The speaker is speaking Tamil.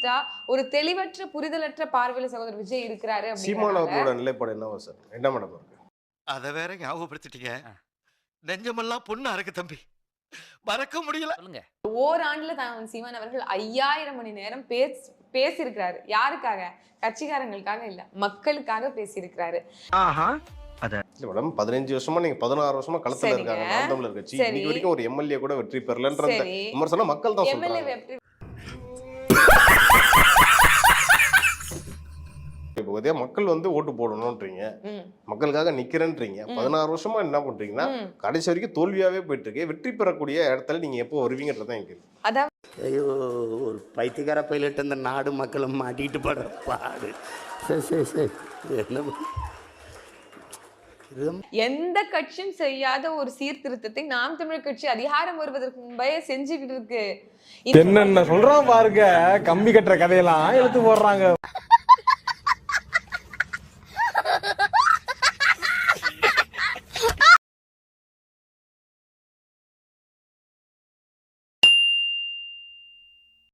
பேலன்ஸ்டா ஒரு தெளிவற்ற புரிதலற்ற பார்வையில சகோதரர் விஜய் இருக்கிறாரு. சீமான் அவர்களோட நிலைப்பாடு என்னவா சார்? என்ன மேடம் இருக்கு? அத வேற ஞாபகப்படுத்திட்டீங்க. நெஞ்சமெல்லாம் பொண்ணு அறக்கு தம்பி, மறக்க முடியல. சொல்லுங்க. ஓராண்டுல சீமான் அவர்கள் 5000 மணி நேரம் பேசியிருக்கிறாரு. யாருக்காக? கட்சிக்காரங்களுக்காக இல்ல, மக்களுக்காக பேசியிருக்கிறாரு. இல்ல மேடம், 15 வருஷமா நீங்க 16 வருஷமா களத்துல இருக்காங்க நாம் தமிழர் கட்சி. இன்னைக்கு வரைக்கும் ஒரு எம்எல்ஏ கூட வெற்றி பெறலன்ற விமர்சனம் மக்கள் தான் சொல்றாங்க. இப்போ மக்கள் வந்து ஓட்டு போடணும்ன்றீங்க, மக்களுக்காக நிக்கிறேன்றீங்க. 16 வருஷமா என்ன பண்றீங்கன்னா கடைசி வரைக்கும் தோல்வியாவே போயிட்டு இருக்கு. வெற்றி பெறக்கூடிய இடத்துல நீங்க எப்போ வருவீங்கன்றதான் எங்க கேள்வி. அதான் ஐயோ, ஒரு பைத்தியக்கார பைலட் இந்த நாடு மக்களும் மாட்டிட்டு படுற பாடு. சரி சரி சரி, என்ன எந்த கட்சியும் செய்யாத ஒரு சீர்திருத்தத்தை நாம் தமிழர் கட்சி அதிகாரம் வருவதற்கு முன்பே செஞ்சுக்கிட்டு இருக்கு. என்னென்ன சொல்றான் பாருங்க, கம்பி கட்டுற கதையெல்லாம் எடுத்து போடுறாங்க.